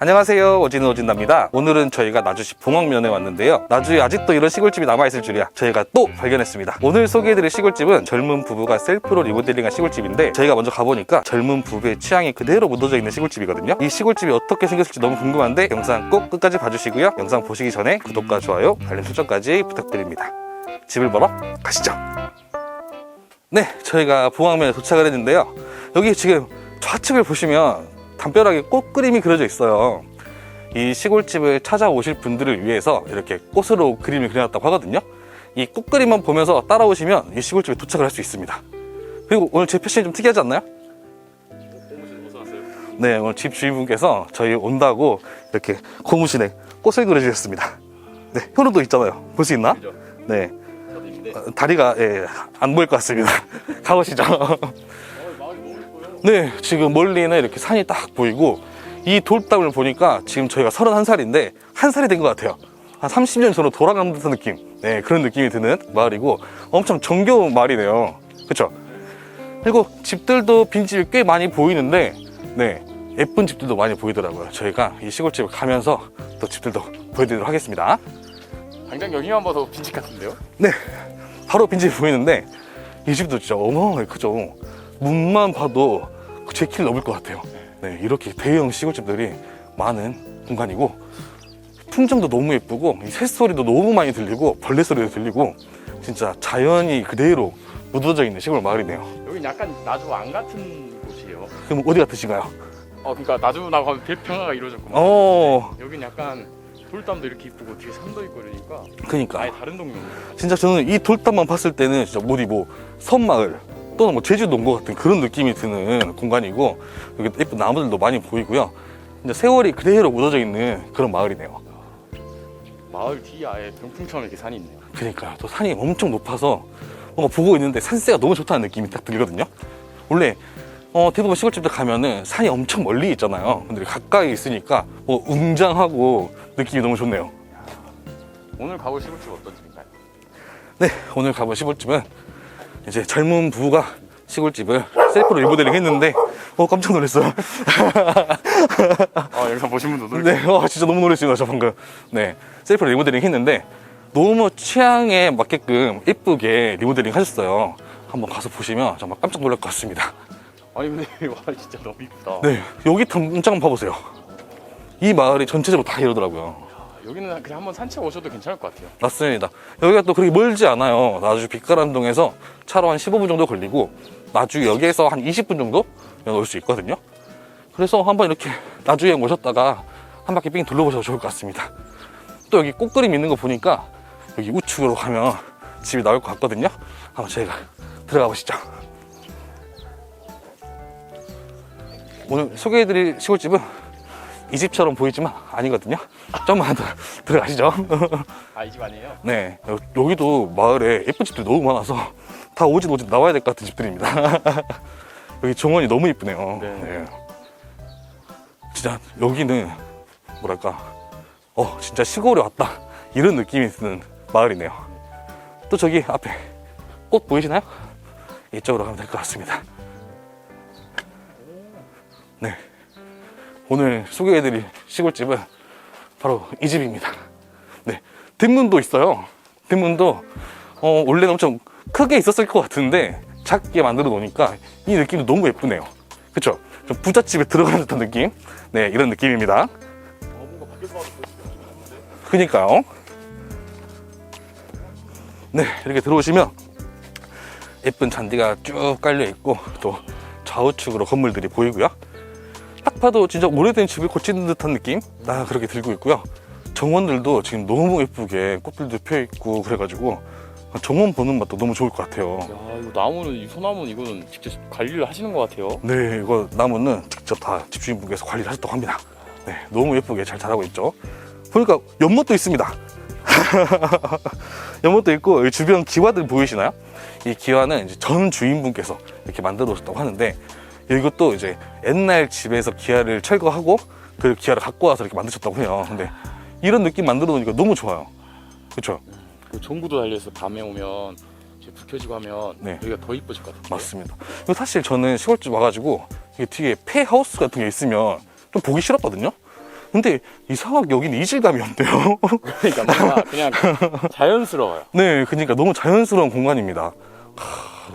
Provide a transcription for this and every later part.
안녕하세요, 오진오진답니다. 오늘은 저희가 나주시 봉황면에 왔는데요. 나주에 아직도 이런 시골집이 남아있을 줄이야 저희가 또 발견했습니다. 오늘 소개해드릴 시골집은 젊은 부부가 셀프로 리모델링한 시골집인데, 저희가 먼저 가보니까 젊은 부부의 취향이 그대로 묻어져 있는 시골집이거든요. 이 시골집이 어떻게 생겼을지 너무 궁금한데 영상 꼭 끝까지 봐주시고요. 영상 보시기 전에 구독과 좋아요, 알림 설정까지 부탁드립니다. 집을 보러 가시죠. 네, 저희가 봉황면에 도착을 했는데요. 여기 지금 좌측을 보시면 담벼락에 꽃 그림이 그려져 있어요. 이 시골집을 찾아오실 분들을 위해서 이렇게 꽃으로 그림을 그려놨다고 하거든요. 이 꽃 그림만 보면서 따라오시면 이 시골집에 도착을 할 수 있습니다. 그리고 오늘 제 패션이 좀 특이하지 않나요? 네, 오늘 집 주인분께서 저희 온다고 이렇게 고무신에 꽃을 그려주셨습니다. 네, 현우도 있잖아요. 볼 수 있나? 네, 다리가 안 보일 것 같습니다. 가보시죠. 네, 지금 멀리는 이렇게 산이 딱 보이고, 이 돌담을 보니까 지금 저희가 31살인데 1살이 된 것 같아요. 한 30년 전으로 돌아간 듯한 느낌, 네, 그런 느낌이 드는 마을이고 엄청 정겨운 마을이네요. 그쵸? 그리고 집들도 빈집이 꽤 많이 보이는데, 네, 예쁜 집들도 많이 보이더라고요. 저희가 이 시골집을 가면서 또 집들도 보여드리도록 하겠습니다. 당장 여기만 봐도 빈집 같은데요? 네, 바로 빈집이 보이는데 이 집도 진짜 어마어마하게 크죠. 문만 봐도 제 키를 넘을 것 같아요. 네, 이렇게 대형 시골집들이 많은 공간이고, 풍경도 너무 예쁘고, 이 새소리도 너무 많이 들리고, 벌레 소리도 들리고, 진짜 자연이 그대로 묻어져 있는 시골 마을이네요. 여긴 약간 나주 안 같은 곳이에요. 그럼 어디 같으신가요? 그러니까 나주 나가면 대평화가 이루어졌구만. 여긴 약간 돌담도 이렇게 이쁘고 뒤에 산도 있고 그러니까 그니까 아예 다른 동네예요. 진짜 저는 이 돌담만 봤을 때는 진짜 어디 뭐 섬마을 또는 뭐 제주도 온 것 같은 그런 느낌이 드는 공간이고, 여기 예쁜 나무들도 많이 보이고요. 이제 세월이 그대로 묻어져 있는 그런 마을이네요. 마을 뒤에 아예 병풍처럼 이렇게 산이 있네요. 그러니까요. 또 산이 엄청 높아서 뭔가 보고 있는데 산세가 너무 좋다는 느낌이 딱 들거든요. 원래 대부분 시골집들 가면은 산이 엄청 멀리 있잖아요. 근데 가까이 있으니까 뭐 웅장하고 느낌이 너무 좋네요. 오늘 가볼 시골집 어떤 집인가요? 네, 오늘 가볼 시골집은 이제 젊은 부부가 시골집을 셀프로 리모델링 했는데 깜짝 놀랐어요. 영상 보신 분도 놀 네, 진짜 너무 놀랐어요, 저 방금. 네, 셀프로 리모델링 했는데 너무 취향에 맞게끔 예쁘게 리모델링 하셨어요. 한번 가서 보시면 정말 깜짝 놀랄 것 같습니다. 아니 근데 와 진짜 너무 이쁘다. 네, 여기 당장 한번 봐보세요. 이 마을이 전체적으로 다 이러더라고요. 여기는 그냥 한번 산책 오셔도 괜찮을 것 같아요. 맞습니다. 여기가 또 그렇게 멀지 않아요. 나주 빛가람동에서 차로 한 15분 정도 걸리고, 나주역에서 한 20분 정도 올 수 있거든요. 그래서 한번 이렇게 나주에 오셨다가 한 바퀴 삥 둘러보셔도 좋을 것 같습니다. 또 여기 꽃그림 있는 거 보니까 여기 우측으로 가면 집이 나올 것 같거든요. 한번 저희가 들어가 보시죠. 오늘 소개해드릴 시골집은 이 집처럼 보이지만 아니거든요. 좀만 더 들어가시죠. 이 집 아니에요? 네, 여기도 마을에 예쁜 집들이 너무 많아서 다 오진 나와야 될 것 같은 집들입니다. 여기 정원이 너무 예쁘네요. 네. 진짜 여기는 뭐랄까, 진짜 시골에 왔다 이런 느낌이 드는 마을이네요. 또 저기 앞에 꽃 보이시나요? 이쪽으로 가면 될 것 같습니다. 네, 오늘 소개해드릴 시골집은 바로 이 집입니다. 네, 뒷문도 있어요. 뒷문도 원래는 엄청 크게 있었을 것 같은데 작게 만들어 놓으니까 이 느낌도 너무 예쁘네요. 그쵸? 좀 부잣집에 들어가는 듯한 느낌? 네, 이런 느낌입니다. 뭔가 밖에서 봐도 보이시는데? 그니까요. 네, 이렇게 들어오시면 예쁜 잔디가 쭉 깔려 있고, 또 좌우측으로 건물들이 보이고요. 딱 봐도 진짜 오래된 집을 고치는 듯한 느낌? 그렇게 들고 있고요. 정원들도 지금 너무 예쁘게 꽃들도 펴 있고 그래가지고 정원 보는 맛도 너무 좋을 것 같아요. 야, 이거 나무는, 이 소나무는 이거는 직접 관리를 하시는 것 같아요. 네, 이거 나무는 직접 다 집주인분께서 관리를 하셨다고 합니다. 네, 너무 예쁘게 잘 자라고 있죠. 보니까 연못도 있습니다. 연못도 있고, 여기 주변 기와들 보이시나요? 이 기와는 이제 전 주인분께서 이렇게 만들어 오셨다고 하는데, 이것도 이제 옛날 집에서 기와를 철거하고 그 기와를 갖고 와서 이렇게 만드셨다고 해요. 근데 이런 느낌 만들어 놓으니까 너무 좋아요. 그렇죠? 그 전구도 달려있어. 밤에 오면 이제 불 켜지고 하면 네. 여기가 더 이뻐질 것 같아요. 맞습니다. 그리고 사실 저는 시골집 와가지고 이게 뒤에 폐하우스 같은 게 있으면 좀 보기 싫었거든요. 근데 이상하게 여기는 이질감이 없네요. 그러니까 뭔가 그냥 자연스러워요. 네, 그러니까 너무 자연스러운 공간입니다.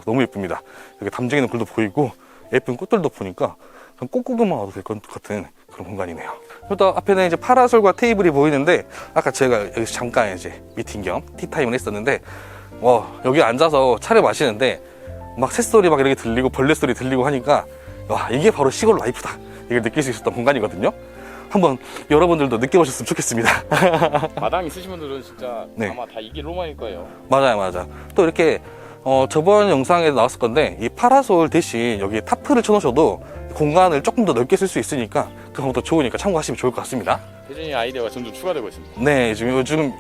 너무 예쁩니다. 여기 담쟁이 있는 글도 보이고 예쁜 꽃들도 보니까 그냥 꽃구경만 와도 될 것 같은 그런 공간이네요. 또 앞에는 이제 파라솔과 테이블이 보이는데 아까 제가 여기서 잠깐 이제 미팅 겸 티타임을 했었는데 여기 앉아서 차를 마시는데 막 새소리 막 이렇게 들리고 벌레 소리 들리고 하니까 와, 이게 바로 시골 라이프다, 이걸 느낄 수 있었던 공간이거든요. 한번 여러분들도 느껴보셨으면 좋겠습니다. 마당 있으신 분들은 진짜 네. 아마 다 이게 로망일 거예요. 맞아. 또 이렇게 저번 영상에 나왔을 건데 이 파라솔 대신 여기 타프를 쳐놓으셔도 공간을 조금 더 넓게 쓸 수 있으니까 그 방법도 좋으니까 참고하시면 좋을 것 같습니다. 혜진이 아이디어가 점점 추가되고 있습니다. 네,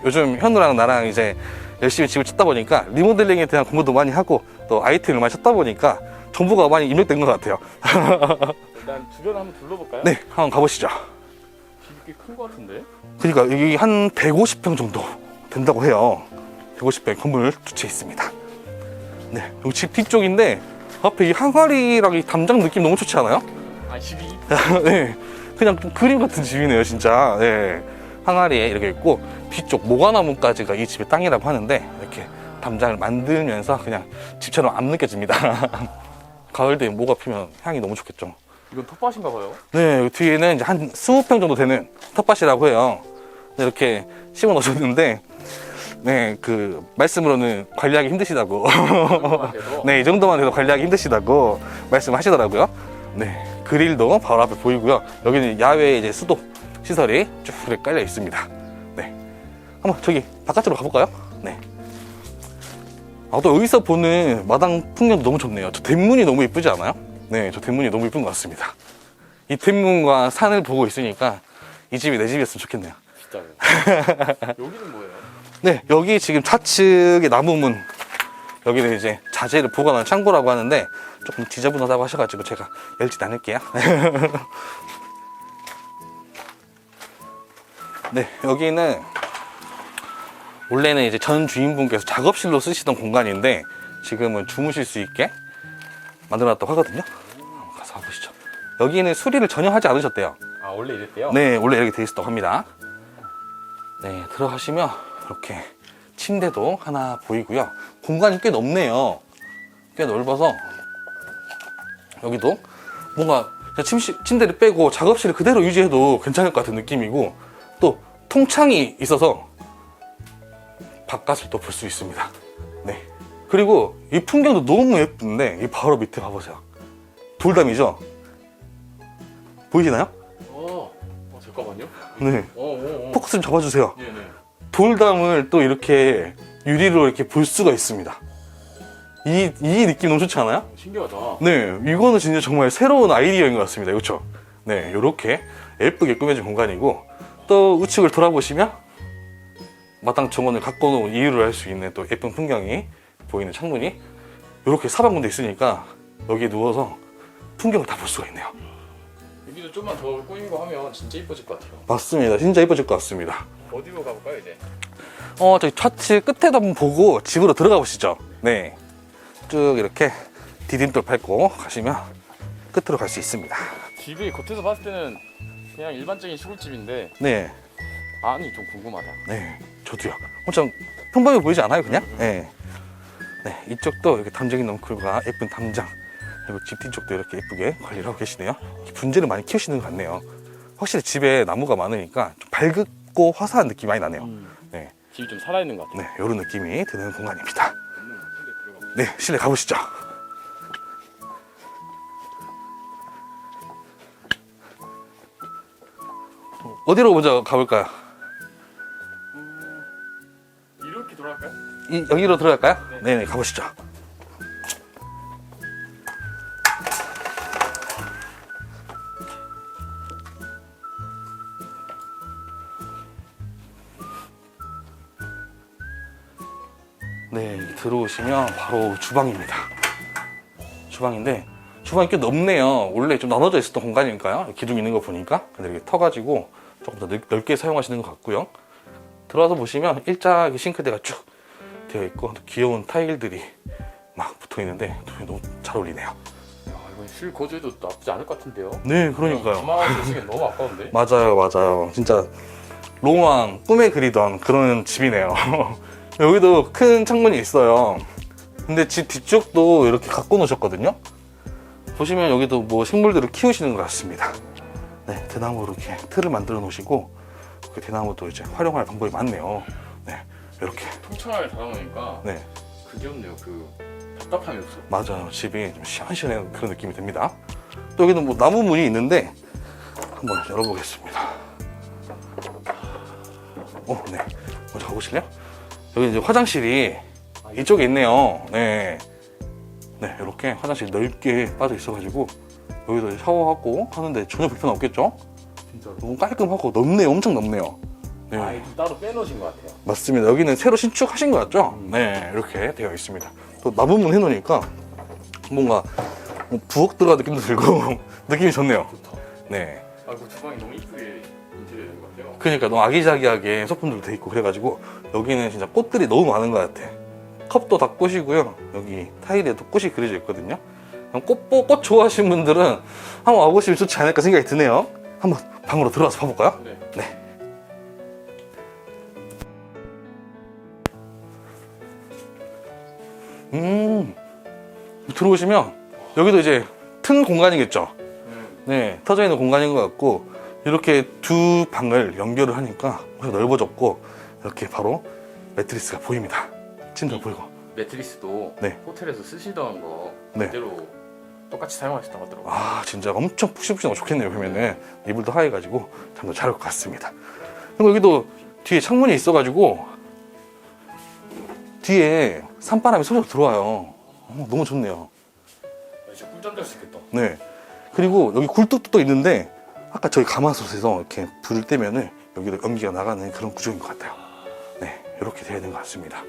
요즘 현우랑 나랑 이제 열심히 집을 찾다 보니까 리모델링에 대한 공부도 많이 하고 또 아이템을 많이 찾다 보니까 정보가 많이 입력된 것 같아요. 일단 주변 한번 둘러볼까요? 네, 한번 가보시죠. 집이 꽤 큰 것 같은데? 그러니까 여기 한 150평 정도 된다고 해요. 150평 건물 두 채 있습니다. 네, 여기 집 뒤쪽인데 앞에 이 항아리랑 이 담장 느낌 너무 좋지 않아요? 아, 집이? 네, 그냥 좀 그림 같은 집이네요, 진짜. 네, 항아리에 이렇게 있고 뒤쪽 모과나무까지가 이 집의 땅이라고 하는데 이렇게 담장을 만들면서 그냥 집처럼 안 느껴집니다. 가을 되면 모가 피면 향이 너무 좋겠죠. 이건 텃밭인가 봐요. 네, 여기 뒤에는 이제 한 20평 정도 되는 텃밭이라고 해요. 이렇게 심어 놓으셨는데, 네, 그 말씀으로는 관리하기 힘드시다고. 네, 이 정도만 돼도 관리하기 힘드시다고 말씀하시더라고요. 네, 그릴도 바로 앞에 보이고요. 여기는 야외 이제 수도 시설이 쭉 이렇게 깔려 있습니다. 네, 한번 저기 바깥으로 가볼까요? 네. 또 여기서 보는 마당 풍경도 너무 좋네요. 저 대문이 너무 예쁘지 않아요? 네, 저 대문이 너무 예쁜 것 같습니다. 이 대문과 산을 보고 있으니까 이 집이 내 집이었으면 좋겠네요. 진짜요. 여기는 뭐예요? 네, 여기 지금 좌측의 나무문, 여기는 이제 자재를 보관하는 창고라고 하는데 조금 지저분하다고 하셔가지고 제가 열지 않을게요. 네, 여기는 원래는 이제 전 주인분께서 작업실로 쓰시던 공간인데 지금은 주무실 수 있게 만들어놨다고 하거든요. 한번 가서 가보시죠. 여기는 수리를 전혀 하지 않으셨대요. 아, 원래 이랬대요? 네, 원래 이렇게 돼 있었다고 합니다. 네, 들어가시면 이렇게 침대도 하나 보이고요. 공간이 꽤 넓네요. 꽤 넓어서 여기도 뭔가 침대를 빼고 작업실을 그대로 유지해도 괜찮을 것 같은 느낌이고 또 통창이 있어서 바깥을 또 볼 수 있습니다. 네, 그리고 이 풍경도 너무 예쁜데 이 바로 밑에 봐보세요. 돌담이죠? 보이시나요? 잠깐만요. 네, 포커스 좀 잡아주세요. 네네. 돌담을 또 이렇게 유리로 이렇게 볼 수가 있습니다. 이 느낌 너무 좋지 않아요? 신기하다. 네, 이거는 진짜 정말 새로운 아이디어인 것 같습니다. 그렇죠? 네, 이렇게 예쁘게 꾸며진 공간이고 또 우측을 돌아보시면 마당 정원을 갖고 놓은 이유를 알 수 있는 또 예쁜 풍경이 보이는 창문이 이렇게 사방군데 있으니까 여기 누워서 풍경을 다 볼 수가 있네요. 여기도 좀만 더 꾸미고 하면 진짜 이뻐질 것 같아요. 맞습니다. 진짜 예뻐질 것 같습니다. 어디로 가볼까요 이제? 저기 좌측 끝에도 한번 보고 집으로 들어가 보시죠. 네, 쭉 이렇게 디딤돌 밟고 가시면 끝으로 갈 수 있습니다. 집이 겉에서 봤을 때는 그냥 일반적인 시골집인데 네, 안이 좀 궁금하다. 네, 저도요. 엄청 평범해 보이지 않아요, 그냥? 네. 네, 이쪽도 이렇게 담쟁이 넝쿨과 예쁜 담장, 그리고 집 뒤쪽도 이렇게 예쁘게 관리를 하고 계시네요. 분재를 많이 키우시는 것 같네요. 확실히 집에 나무가 많으니까 좀 밝고 화사한 느낌이 많이 나네요. 네, 집이 좀 살아있는 것 같아요. 네, 이런 느낌이 드는 공간입니다. 네, 실내 가보시죠. 어디로 먼저 가볼까요? 이렇게 돌아갈까요? 여기로 들어갈까요? 네, 가보시죠. 네, 들어오시면 바로 주방입니다. 주방인데 주방이 꽤 넓네요. 원래 좀 나눠져 있었던 공간이니까요. 기둥 있는 거 보니까 근데 이렇게 터가지고 조금 더 넓게 사용하시는 것 같고요. 들어와서 보시면 일자하게 싱크대가 쭉 되어 있고 귀여운 타일들이 막 붙어 있는데 너무 잘 어울리네요. 이건 실 거주해도 나쁘지 않을 것 같은데요? 네, 그러니까요. 가만히 쓰기엔 너무 아까운데? 맞아요. 진짜 로망, 꿈에 그리던 그런 집이네요. 여기도 큰 창문이 있어요. 근데 집 뒤쪽도 이렇게 갖고 놓으셨거든요. 보시면 여기도 뭐 식물들을 키우시는 것 같습니다. 네, 대나무로 이렇게 틀을 만들어 놓으시고 그 대나무도 이제 활용할 방법이 많네요. 네, 이렇게. 통창하게 달아놓으니까 네, 그게 없네요. 그 답답함이 없어. 맞아요. 집이 좀 시원시원한 그런 느낌이 듭니다. 또 여기는 뭐 나무 문이 있는데 한번 열어보겠습니다. 네, 먼저 가보실래요? 여기 이제 화장실이 이쪽에 있네요. 네, 이렇게 화장실 넓게 빠져 있어가지고 여기서 샤워하고 하는데 전혀 불편 없겠죠? 진짜로. 너무 깔끔하고 넓네요. 엄청 넓네요. 네, 아, 이거 따로 빼놓으신 것 같아요. 맞습니다. 여기는 새로 신축하신 것 같죠? 네, 이렇게 되어 있습니다. 또 나무문 해놓으니까 뭔가 부엌 들어간 느낌도 들고 느낌이 좋네요. 좋다. 네, 아, 이거 주방이 너무 이쁘게 인테리어 된 것 같아요. 그러니까 너무 아기자기하게 소품들도 돼 있고 그래가지고 여기는 진짜 꽃들이 너무 많은 것 같아. 컵도 다 꽃이고요. 여기 타일에도 꽃이 그려져 있거든요. 꽃 좋아하시는 분들은 한번 와보시면 좋지 않을까 생각이 드네요. 한번 방으로 들어가서 봐볼까요? 네. 들어오시면 여기도 이제 튼 공간이겠죠. 네, 터져 있는 공간인 것 같고 이렇게 두 방을 연결을 하니까 넓어졌고 이렇게 바로 매트리스가 보입니다. 침대가 보이고. 매트리스도 네. 호텔에서 쓰시던 거 네. 그대로 똑같이 사용하셨다고 하더라고요. 아, 진짜 엄청 푹신푹신하고 좋겠네요. 보면은 이불도 하얘가지고 잠도 잘 올 것 같습니다. 그리고 여기도 뒤에 창문이 있어가지고 뒤에 산바람이 솔솔 들어와요. 너무 좋네요. 진짜 꿀잠 잘 수 있겠다. 네. 그리고 여기 굴뚝도 있는데 아까 저희 가마솥에서 이렇게 불을 떼면은 여기도 연기가 나가는 그런 구조인 것 같아요. 네, 이렇게 되어 있는 것 같습니다.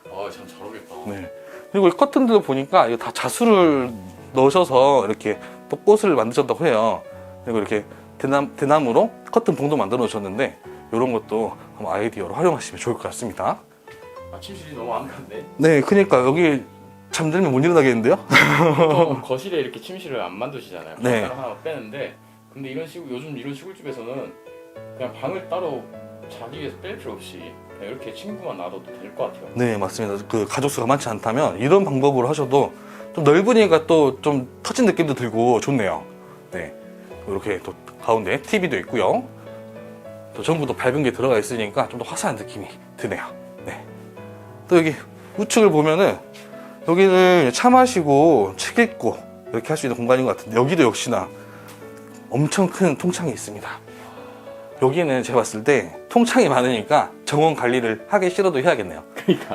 아, 참 잘하겠다. 네. 그리고 이 커튼들 보니까 이거 다 자수를 넣으셔서 이렇게 또 꽃을 만드셨다고 해요. 그리고 이렇게 대나무로 커튼 봉도 만들어 놓으셨는데 이런 것도 한번 아이디어로 활용하시면 좋을 것 같습니다. 아, 침실이 너무 안 갔네. 네, 그러니까 여기 잠들면 못 일어나겠는데요? 보통 거실에 이렇게 침실을 안 만드시잖아요. 네. 따로 하나 빼는데, 근데 요즘 이런 시골집에서는 그냥 방을 따로 자기 위해서 뺄 필요 없이 그냥 이렇게 침구만 놔둬도 될 것 같아요. 네, 맞습니다. 그 가족 수가 많지 않다면 이런 방법으로 하셔도 좀 넓으니까 또 좀 터진 느낌도 들고 좋네요. 네, 이렇게 또 가운데 TV도 있고요. 또 전부 다 밝은 게 들어가 있으니까 좀 더 화사한 느낌이 드네요. 네. 또 여기 우측을 보면은 여기는 차 마시고 책 읽고 이렇게 할 수 있는 공간인 것 같은데 여기도 역시나 엄청 큰 통창이 있습니다. 여기는 제가 봤을 때 통창이 많으니까 정원 관리를 하기 싫어도 해야겠네요. 그러니까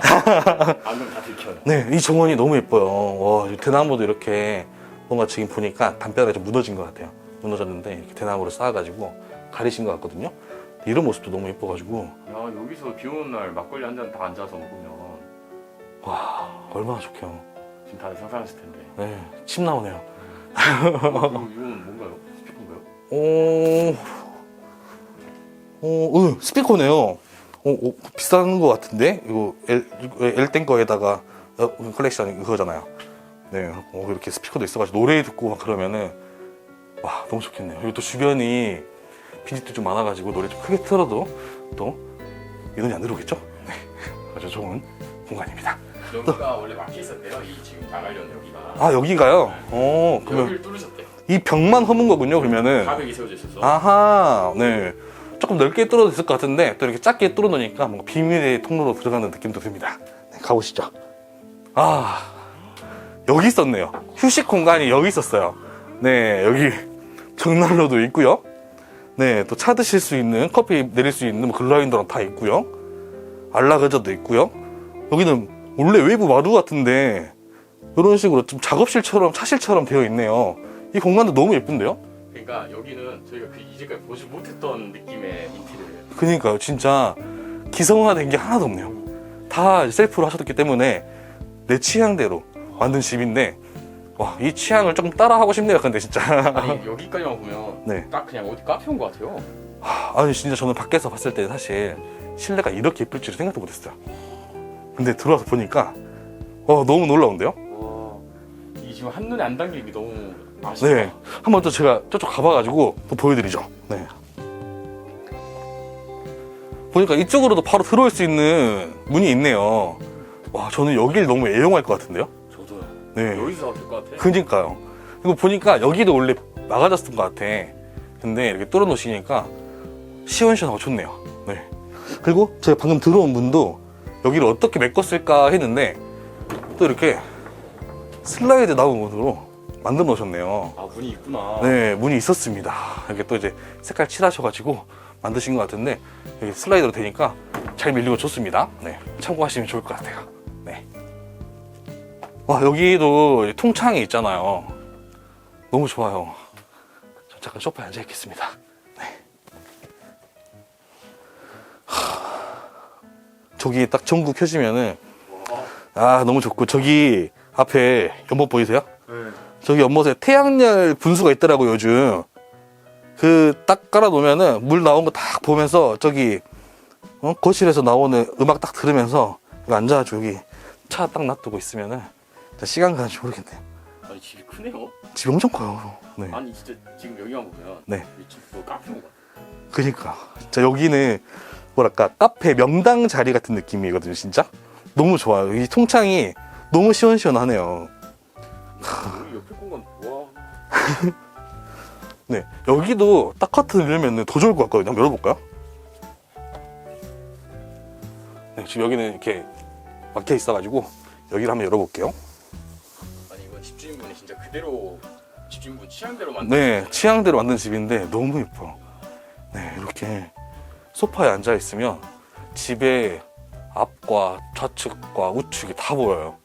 안 그러면 다 들켜요. 네, 이 정원이 너무 예뻐요. 와, 이 대나무도 이렇게 뭔가 지금 보니까 담벼락이 좀 무너진 것 같아요. 무너졌는데 이렇게 대나무를 쌓아가지고 가리신 것 같거든요. 이런 모습도 너무 예뻐가지고 야, 여기서 비 오는 날 막걸리 한 잔 다 앉아서 먹으면 와, 얼마나 좋게요. 지금 다들 상상하실 텐데. 네, 침 나오네요. 이건 뭔가요? 스피커인가요? 스피커네요. 비싼 것 같은데? 이거 엘땡 거에다가 컬렉션 그거잖아요. 네, 이렇게 스피커도 있어가지고 노래 듣고 막 그러면은 와, 너무 좋겠네요. 그리고 또 주변이 빈집도 좀 많아가지고 노래 좀 크게 틀어도 또 인원이 안 들어오겠죠? 네, 아주 좋은 공간입니다. 여기가 원래 막혀 있었대요. 이 지금 나가려는 여기가. 아, 여기가요? 그러면 여기를 뚫으셨대요. 이 벽만 허문 거군요, 그러면은. 가벽이 세워져 있어서. 아하, 네. 조금 넓게 뚫어도 있을 것 같은데 또 이렇게 작게 뚫어 놓으니까 뭔가 비밀의 통로로 들어가는 느낌도 듭니다. 네, 가보시죠. 아, 여기 있었네요. 휴식 공간이 여기 있었어요. 네, 여기 벽난로도 있고요. 네, 또 차 드실 수 있는, 커피 내릴 수 있는 뭐 글라인더랑 다 있고요. 안락의자도 있고요. 여기는 원래 외부 마루 같은데 이런 식으로 좀 작업실처럼 차실처럼 되어 있네요. 이 공간도 너무 예쁜데요? 그러니까 여기는 저희가 그 이제까지 보지 못했던 느낌의 인테리어예요. 그러니까요, 진짜 기성화된 게 하나도 없네요. 다 셀프로 하셨기 때문에 내 취향대로 만든 집인데, 와, 이 취향을 조금 따라하고 싶네요. 근데 진짜. 아니 여기까지만 보면 네. 딱 그냥 어디 카페 온 것 같아요. 아니, 진짜 저는 밖에서 봤을 때 사실 실내가 이렇게 예쁠 줄 생각도 못했어요. 근데 들어와서 보니까 너무 놀라운데요? 와, 이 지금 한눈에 안 담기는 게 너무 아쉽다. 네, 한번 또 제가 저쪽 가봐가지고 또 보여드리죠. 네. 보니까 이쪽으로도 바로 들어올 수 있는 문이 있네요. 와, 저는 여길 너무 애용할 것 같은데요? 저도요. 네. 여기서 나올 것 같아. 그니까요. 이거 보니까 여기도 원래 막아졌던 것 같아. 근데 이렇게 뚫어 놓으시니까 시원시원하고 좋네요. 네. 그리고 제가 방금 들어온 문도 여기를 어떻게 메꿨을까 했는데 또 이렇게 슬라이드 나온 문으로 만들어 놓으셨네요. 아, 문이 있구나. 네, 문이 있었습니다. 이렇게 또 이제 색깔 칠하셔가지고 만드신 것 같은데 여기 슬라이드로 되니까 잘 밀리고 좋습니다. 네, 참고하시면 좋을 것 같아요. 네. 와, 여기도 통창이 있잖아요. 너무 좋아요. 저 잠깐 소파에 앉아 있겠습니다. 네. 저기 딱 전구 켜지면은 아, 너무 좋고 저기 앞에 연못 보이세요? 네. 저기 연못에 태양열 분수가 있더라고요, 요즘. 그 딱 깔아놓으면은 물 나온 거 딱 보면서 저기 거실에서 나오는 음악 딱 들으면서 여기 앉아가지고 여기 차 딱 놔두고 있으면은 시간 가는지 모르겠네요. 아니, 집이 크네요. 집이 엄청 커요. 네. 아니, 진짜 지금 여기만 보면 네. 이 집 뭐 카페인 것 같아. 그니까. 진짜 여기는 뭐랄까, 카페 명당 자리 같은 느낌이거든요, 진짜. 너무 좋아요. 이 통창이 너무 시원시원하네요. 여기 옆에 공간 와. 네. 여기도 딱 커튼을 열면 더 좋을 것 같거든요. 한번 열어볼까요? 네, 지금 여기는 이렇게 막혀 있어가지고 여기를 한번 열어볼게요. 아니, 이건 집주인분이 진짜 그대로 집주인분 취향대로 만든. 네, 취향대로 만든 집인데 너무 예뻐요. 네, 이렇게 소파에 앉아 있으면 집의 앞과 좌측과 우측이 다 보여요.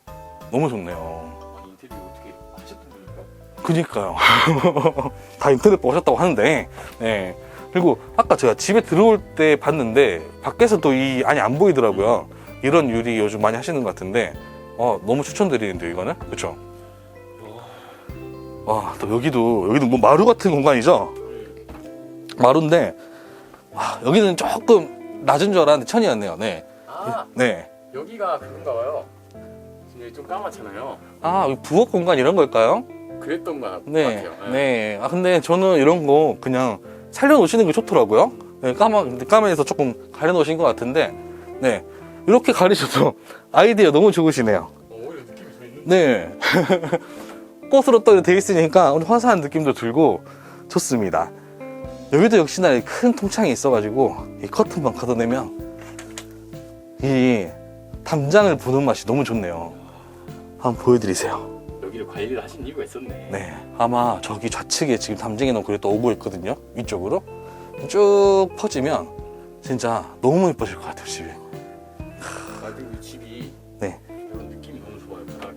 너무 좋네요. 아니, 인테리어 어떻게 하셨던 분인가? 그니까요. 다 인터넷 보셨다고 하는데, 네. 그리고 아까 제가 집에 들어올 때 봤는데 밖에서도 이 안이 안 보이더라고요. 이런 유리 요즘 많이 하시는 것 같은데, 너무 추천드리는데요, 이거는. 그쵸? 와, 또 여기도 뭐 마루 같은 공간이죠? 마루인데, 와, 여기는 조금 낮은 줄 알았는데 천이었네요. 네. 아, 네. 여기가 그건가 봐요. 지금 여기 좀 까맣잖아요. 아, 여기 부엌 공간 이런 걸까요? 그랬던 것 네. 같아요. 네. 아, 근데 저는 이런 거 그냥 살려놓으시는 게 좋더라고요. 네, 까마에서 조금 가려놓으신 것 같은데, 네. 이렇게 가리셔도 아이디어 너무 좋으시네요. 오히려 느낌이 좀 있는데. 네. 꽃으로 또 돼 있으니까 화사한 느낌도 들고 좋습니다. 여기도 역시나 이 큰 통창이 있어가지고 이 커튼만 걷어내면 이 담장을 보는 맛이 너무 좋네요. 한번 보여드리세요. 여기를 관리를 하신 이유가 있었네. 네, 아마 저기 좌측에 지금 담쟁이 너무 그래 또 오고 있거든요. 위쪽으로 쭉 퍼지면 진짜 너무 예뻐질 것 같아요, 집이. 아, 그리고 이 집이 네. 이런 느낌이 너무 좋아요. 바닥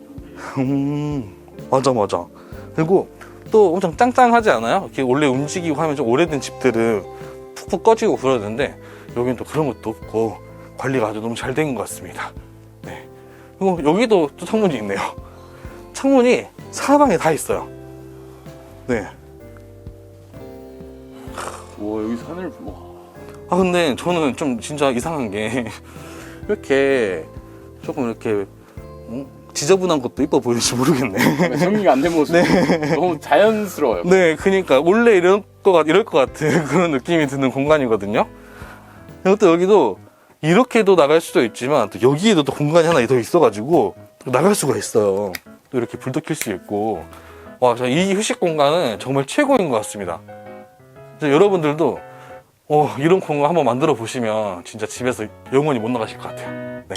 이런 게. 맞아. 그리고 또 엄청 짱짱하지 않아요? 이렇게 원래 움직이고 하면 좀 오래된 집들은 푹푹 꺼지고 그러는데 여기는 또 그런 것도 없고 관리가 아주 너무 잘 된 것 같습니다. 네. 그리고 여기도 또 창문이 있네요. 창문이 사방에 다 있어요. 네. 와, 여기서 하늘을 와. 아, 근데 저는 좀 진짜 이상한 게 이렇게 조금 이렇게 지저분한 것도 이뻐 보이는지 모르겠네. 정리가 안 된 모습. 네. 너무 자연스러워요. 네, 그러니까 원래 이럴 것 같은 그런 느낌이 드는 공간이거든요. 그리고 또 여기도 이렇게도 나갈 수도 있지만 또 여기에도 또 공간이 하나 더 있어가지고 또 나갈 수가 있어요. 또 이렇게 불도 켤 수 있고, 와, 이 휴식 공간은 정말 최고인 것 같습니다. 여러분들도 이런 공간 한번 만들어 보시면 진짜 집에서 영원히 못 나가실 것 같아요. 네.